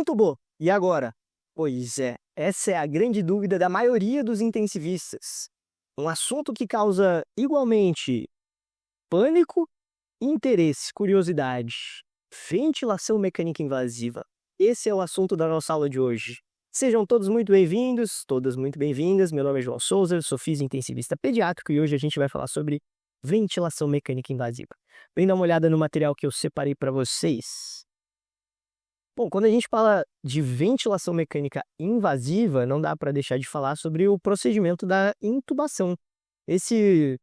entubou. E agora? Pois é, essa é a grande dúvida da maioria dos intensivistas. Um assunto que causa igualmente pânico, interesse, curiosidade. Ventilação mecânica invasiva. Esse é o assunto da nossa aula de hoje. Sejam todos muito bem-vindos, todas muito bem-vindas. Meu nome é João Souza, eu sou intensivista pediátrico e hoje a gente vai falar sobre ventilação mecânica invasiva. Vem dar uma olhada no material que eu separei para vocês. Bom, quando a gente fala de ventilação mecânica invasiva, não dá para deixar de falar sobre o procedimento da intubação. Esse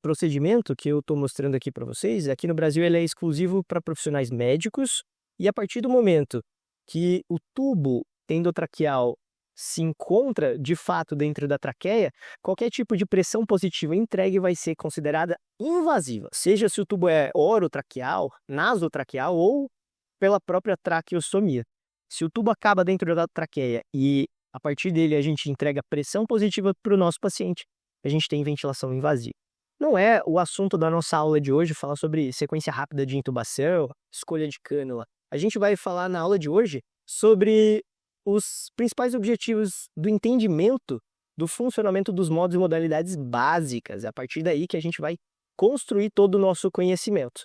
procedimento que eu estou mostrando aqui para vocês, aqui no Brasil ele é exclusivo para profissionais médicos e a partir do momento que o tubo endotraqueal se encontra de fato dentro da traqueia, qualquer tipo de pressão positiva entregue vai ser considerada invasiva, seja se o tubo é orotraqueal, nasotraqueal ou pela própria traqueostomia. Se o tubo acaba dentro da traqueia e a partir dele a gente entrega pressão positiva para o nosso paciente, a gente tem ventilação invasiva. Não é o assunto da nossa aula de hoje falar sobre sequência rápida de intubação, escolha de cânula. A gente vai falar na aula de hoje sobre os principais objetivos do entendimento do funcionamento dos modos e modalidades básicas. É a partir daí que a gente vai construir todo o nosso conhecimento.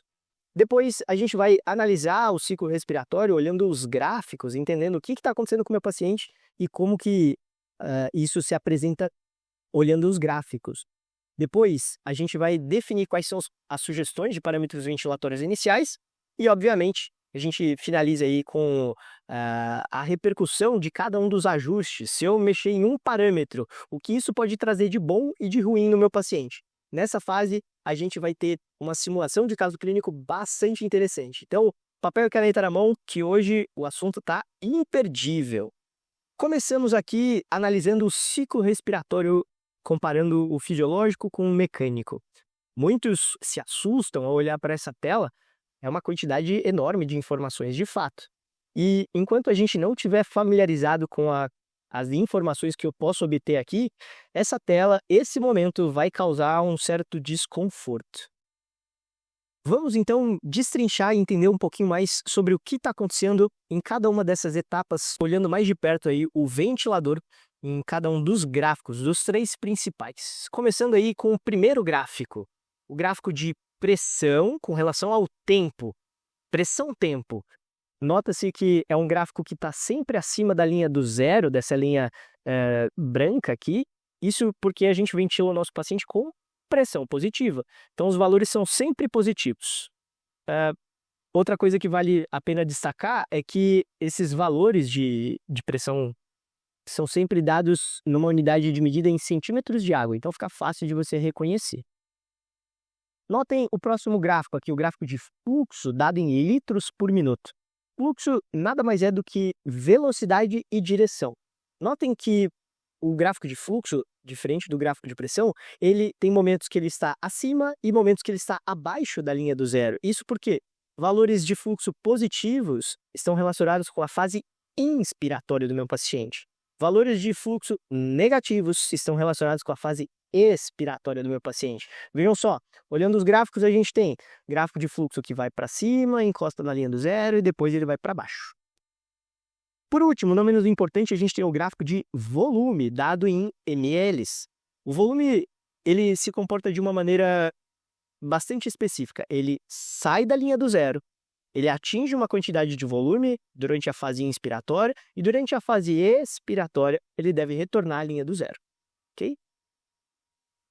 Depois a gente vai analisar o ciclo respiratório olhando os gráficos, entendendo o que está acontecendo com o meu paciente e como que isso se apresenta olhando os gráficos. Depois a gente vai definir quais são as sugestões de parâmetros ventilatórios iniciais e, obviamente, a gente finaliza aí com a repercussão de cada um dos ajustes. Se eu mexer em um parâmetro, o que isso pode trazer de bom e de ruim no meu paciente. Nessa fase, a gente vai ter uma simulação de caso clínico bastante interessante. Então, papel e caneta na mão, que hoje o assunto está imperdível. Começamos aqui analisando o ciclo respiratório, comparando o fisiológico com o mecânico. Muitos se assustam ao olhar para essa tela, é uma quantidade enorme de informações de fato. E enquanto a gente não estiver familiarizado com as informações que eu posso obter aqui, essa tela, esse momento vai causar um certo desconforto. Vamos então destrinchar e entender um pouquinho mais sobre o que está acontecendo em cada uma dessas etapas, olhando mais de perto aí o ventilador em cada um dos gráficos, dos três principais. Começando aí com o primeiro gráfico, o gráfico de pressão com relação ao tempo, pressão-tempo. Nota-se que é um gráfico que está sempre acima da linha do zero, dessa linha branca aqui. Isso porque a gente ventila o nosso paciente com pressão positiva. Então, os valores são sempre positivos. Outra coisa que vale a pena destacar é que esses valores de pressão são sempre dados numa unidade de medida em centímetros de água. Então, fica fácil de você reconhecer. Notem o próximo gráfico aqui, o gráfico de fluxo dado em litros por minuto. Fluxo nada mais é do que velocidade e direção. Notem que o gráfico de fluxo, diferente do gráfico de pressão, ele tem momentos que ele está acima e momentos que ele está abaixo da linha do zero. Isso porque valores de fluxo positivos estão relacionados com a fase inspiratória do meu paciente. Valores de fluxo negativos estão relacionados com a fase expiratória do meu paciente. Vejam só, olhando os gráficos, a gente tem gráfico de fluxo que vai para cima, encosta na linha do zero e depois ele vai para baixo. Por último, não menos importante, a gente tem o gráfico de volume, dado em ml. O volume, ele se comporta de uma maneira bastante específica. Ele sai da linha do zero, ele atinge uma quantidade de volume durante a fase inspiratória e durante a fase expiratória ele deve retornar à linha do zero. Ok?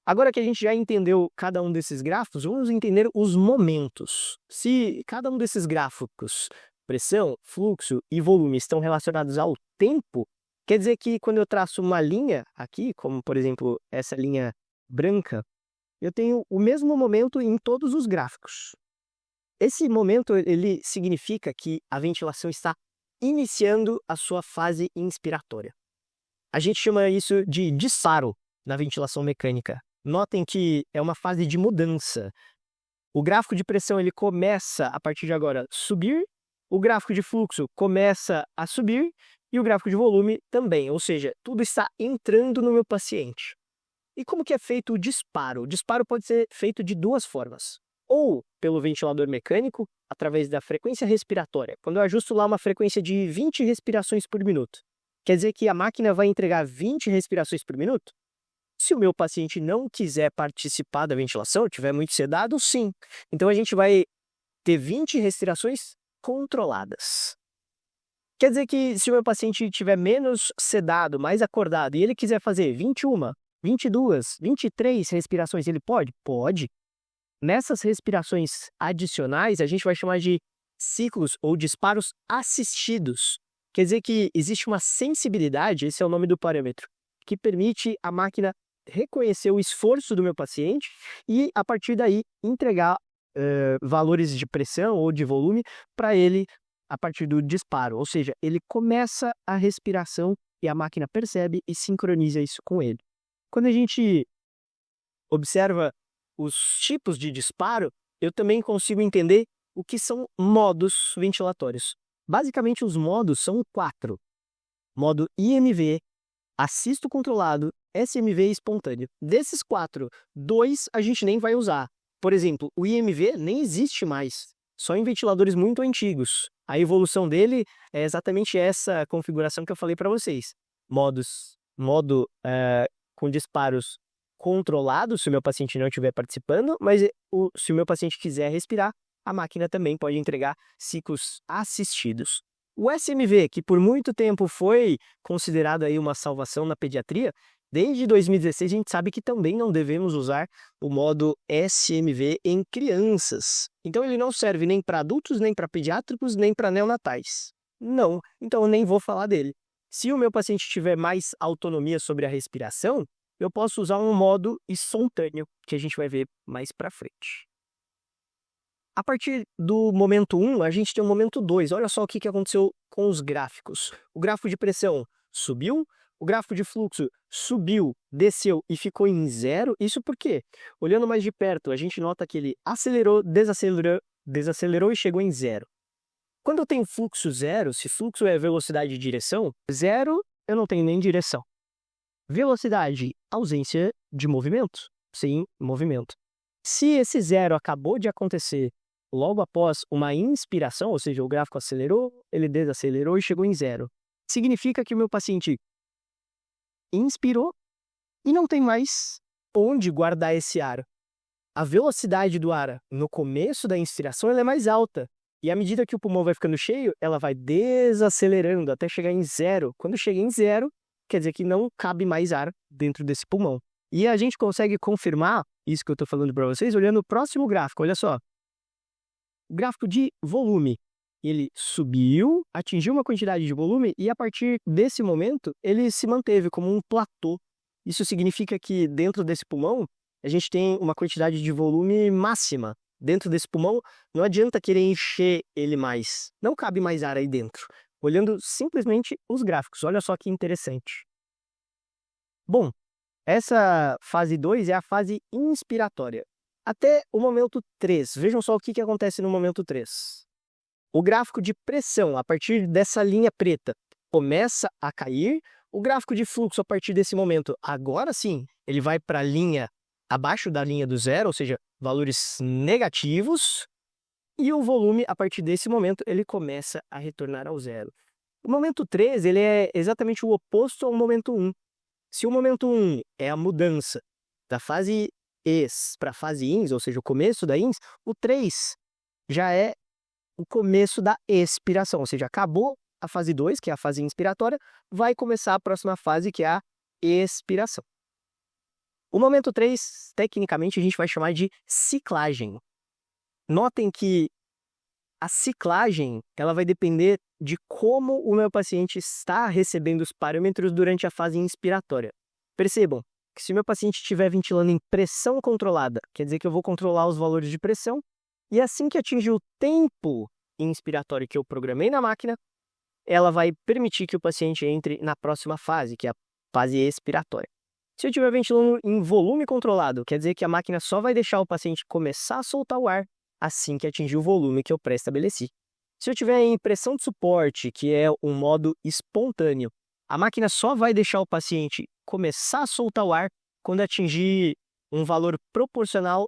Agora que a gente já entendeu cada um desses gráficos, vamos entender os momentos. Se cada um desses gráficos, pressão, fluxo e volume, estão relacionados ao tempo, quer dizer que quando eu traço uma linha aqui, como por exemplo essa linha branca, eu tenho o mesmo momento em todos os gráficos. Esse momento ele significa que a ventilação está iniciando a sua fase inspiratória. A gente chama isso de disparo na ventilação mecânica. Notem que é uma fase de mudança. O gráfico de pressão ele começa a partir de agora a subir, o gráfico de fluxo começa a subir e o gráfico de volume também, ou seja, tudo está entrando no meu paciente. E como que é feito o disparo? O disparo pode ser feito de duas formas. ou pelo ventilador mecânico, através da frequência respiratória. Quando eu ajusto lá uma frequência de 20 respirações por minuto, quer dizer que a máquina vai entregar 20 respirações por minuto? Se o meu paciente não quiser participar da ventilação, estiver muito sedado, sim. Então a gente vai ter 20 respirações controladas. Quer dizer que se o meu paciente estiver menos sedado, mais acordado, e ele quiser fazer 21, 22, 23 respirações, ele pode? Pode. Nessas respirações adicionais, a gente vai chamar de ciclos ou disparos assistidos. Quer dizer que existe uma sensibilidade, esse é o nome do parâmetro, que permite a máquina reconhecer o esforço do meu paciente e, a partir daí, entregar valores de pressão ou de volume para ele a partir do disparo. Ou seja, ele começa a respiração e a máquina percebe e sincroniza isso com ele. Quando a gente observa os tipos de disparo, eu também consigo entender o que são modos ventilatórios. Basicamente, os modos são 4. Modo IMV, assisto controlado, SMV e espontâneo. Desses 4, 2 a gente nem vai usar. Por exemplo, o IMV nem existe mais, só em ventiladores muito antigos. A evolução dele é exatamente essa configuração que eu falei para vocês. Modo com disparos controlados, se o meu paciente não estiver participando, mas se o meu paciente quiser respirar, a máquina também pode entregar ciclos assistidos. O SMV, que por muito tempo foi considerado aí uma salvação na pediatria, desde 2016 a gente sabe que também não devemos usar o modo SMV em crianças. Então ele não serve nem para adultos, nem para pediátricos, nem para neonatais. Não, então eu nem vou falar dele. Se o meu paciente tiver mais autonomia sobre a respiração, eu posso usar um modo espontâneo, que a gente vai ver mais para frente. A partir do momento 1, a gente tem o momento 2. Olha só o que aconteceu com os gráficos. O gráfico de pressão subiu, o gráfico de fluxo subiu, desceu e ficou em 0. Isso por quê? Olhando mais de perto, a gente nota que ele acelerou, desacelerou e chegou em 0. Quando eu tenho fluxo 0, se fluxo é velocidade de direção, 0 eu não tenho nem direção. Velocidade, ausência de movimento. Sim, movimento. Se esse 0 acabou de acontecer logo após uma inspiração, ou seja, o gráfico acelerou, ele desacelerou e chegou em 0, significa que o meu paciente inspirou e não tem mais onde guardar esse ar. A velocidade do ar no começo da inspiração ela é mais alta. E à medida que o pulmão vai ficando cheio, ela vai desacelerando até chegar em 0. Quando chega em 0, quer dizer que não cabe mais ar dentro desse pulmão. E a gente consegue confirmar isso que eu estou falando para vocês olhando o próximo gráfico. Olha só. O gráfico de volume. Ele subiu, atingiu uma quantidade de volume e a partir desse momento ele se manteve como um platô. Isso significa que dentro desse pulmão a gente tem uma quantidade de volume máxima. Dentro desse pulmão não adianta querer encher ele mais. Não cabe mais ar aí dentro. Olhando simplesmente os gráficos. Olha só que interessante. Bom, essa fase 2 é a fase inspiratória. Até o momento 3. Vejam só o que acontece no momento 3. O gráfico de pressão, a partir dessa linha preta, começa a cair. O gráfico de fluxo, a partir desse momento, agora sim, ele vai para a linha abaixo da linha do 0, ou seja, valores negativos. E o volume, a partir desse momento, ele começa a retornar ao 0. O momento 3, ele é exatamente o oposto ao momento 1. Se o momento 1 é a mudança da fase ES para a fase INS, ou seja, o começo da INS, o 3 já é o começo da expiração, ou seja, acabou a fase 2, que é a fase inspiratória, vai começar a próxima fase, que é a expiração. O momento 3, tecnicamente, a gente vai chamar de ciclagem. Notem que a ciclagem ela vai depender de como o meu paciente está recebendo os parâmetros durante a fase inspiratória. Percebam que se o meu paciente estiver ventilando em pressão controlada, quer dizer que eu vou controlar os valores de pressão, e assim que atingir o tempo inspiratório que eu programei na máquina, ela vai permitir que o paciente entre na próxima fase, que é a fase expiratória. Se eu estiver ventilando em volume controlado, quer dizer que a máquina só vai deixar o paciente começar a soltar o ar assim que atingir o volume que eu pré-estabeleci. Se eu estiver em pressão de suporte, que é um modo espontâneo, a máquina só vai deixar o paciente começar a soltar o ar quando atingir um valor proporcional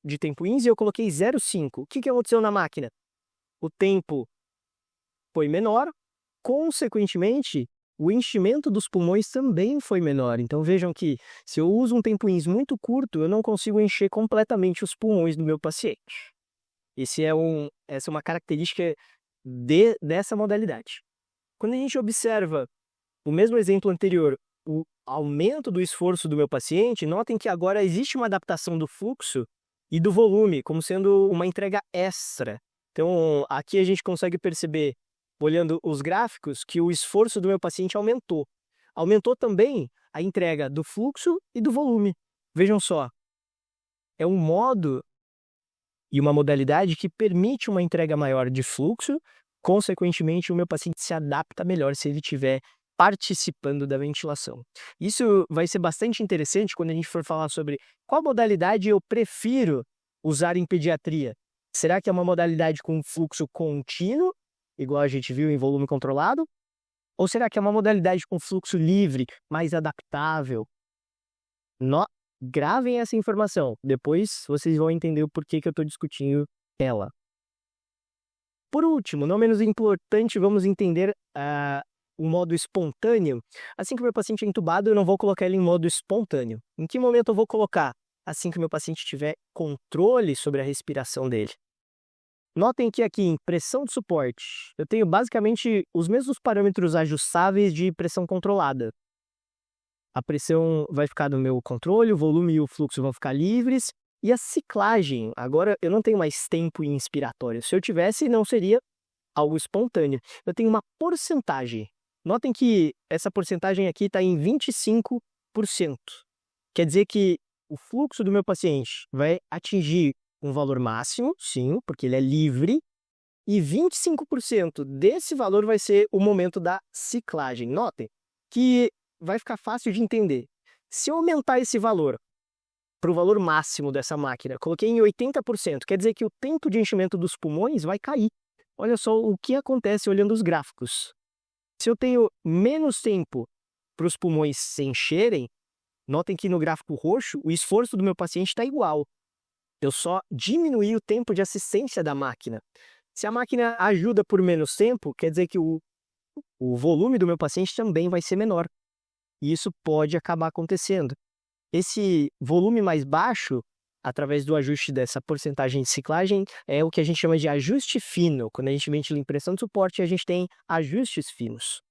de tempo índice e eu coloquei 0,5. O que aconteceu na máquina? O tempo foi menor, consequentemente, o enchimento dos pulmões também foi menor. Então vejam que se eu uso um tempo ins muito curto, eu não consigo encher completamente os pulmões do meu paciente. Essa é uma característica dessa modalidade. Quando a gente observa o mesmo exemplo anterior, o aumento do esforço do meu paciente, notem que agora existe uma adaptação do fluxo e do volume, como sendo uma entrega extra. Então, aqui a gente consegue perceber, olhando os gráficos, que o esforço do meu paciente aumentou. Aumentou também a entrega do fluxo e do volume. Vejam só, é um modo e uma modalidade que permite uma entrega maior de fluxo, consequentemente o meu paciente se adapta melhor se ele estiver participando da ventilação. Isso vai ser bastante interessante quando a gente for falar sobre qual modalidade eu prefiro usar em pediatria. Será que é uma modalidade com fluxo contínuo, igual a gente viu em volume controlado? Ou será que é uma modalidade com fluxo livre, mais adaptável? Gravem essa informação, depois vocês vão entender o porquê que eu estou discutindo ela. Por último, não menos importante, vamos entender o modo espontâneo. Assim que o meu paciente é entubado, eu não vou colocar ele em modo espontâneo. Em que momento eu vou colocar? Assim que o meu paciente tiver controle sobre a respiração dele. Notem que aqui em pressão de suporte, eu tenho basicamente os mesmos parâmetros ajustáveis de pressão controlada. A pressão vai ficar no meu controle, o volume e o fluxo vão ficar livres. E a ciclagem, agora eu não tenho mais tempo inspiratório. Se eu tivesse, não seria algo espontâneo. Eu tenho uma porcentagem. Notem que essa porcentagem aqui está em 25%. Quer dizer que o fluxo do meu paciente vai atingir um valor máximo, sim, porque ele é livre, e 25% desse valor vai ser o momento da ciclagem. Notem que vai ficar fácil de entender. Se eu aumentar esse valor para o valor máximo dessa máquina, coloquei em 80%, quer dizer que o tempo de enchimento dos pulmões vai cair. Olha só o que acontece olhando os gráficos. Se eu tenho menos tempo para os pulmões se encherem, notem que no gráfico roxo o esforço do meu paciente está igual. Eu só diminuí o tempo de assistência da máquina. Se a máquina ajuda por menos tempo, quer dizer que o volume do meu paciente também vai ser menor. E isso pode acabar acontecendo. Esse volume mais baixo, através do ajuste dessa porcentagem de ciclagem, é o que a gente chama de ajuste fino. Quando a gente ventila em pressão de suporte, a gente tem ajustes finos.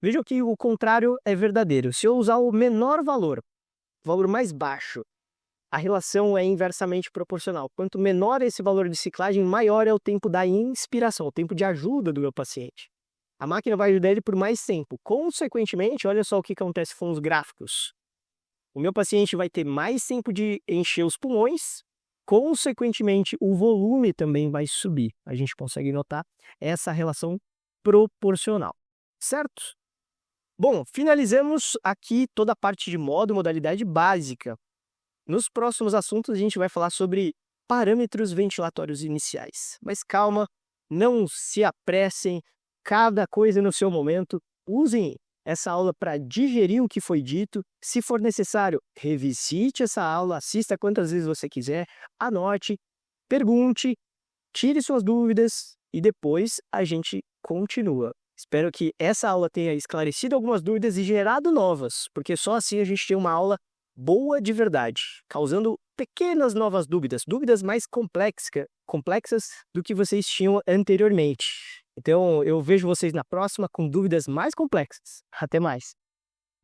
Vejam que o contrário é verdadeiro. Se eu usar o menor valor, valor mais baixo, a relação é inversamente proporcional. Quanto menor esse valor de ciclagem, maior é o tempo da inspiração, o tempo de ajuda do meu paciente. A máquina vai ajudar ele por mais tempo. Consequentemente, olha só o que acontece com os gráficos. O meu paciente vai ter mais tempo de encher os pulmões, consequentemente, o volume também vai subir. A gente consegue notar essa relação proporcional, certo? Bom, finalizamos aqui toda a parte de modo, modalidade básica. Nos próximos assuntos, a gente vai falar sobre parâmetros ventilatórios iniciais. Mas calma, não se apressem, cada coisa no seu momento. Usem essa aula para digerir o que foi dito. Se for necessário, revisite essa aula, assista quantas vezes você quiser, anote, pergunte, tire suas dúvidas e depois a gente continua. Espero que essa aula tenha esclarecido algumas dúvidas e gerado novas, porque só assim a gente tem uma aula boa de verdade, causando pequenas novas dúvidas, dúvidas mais complexas do que vocês tinham anteriormente. Então, eu vejo vocês na próxima com dúvidas mais complexas. Até mais!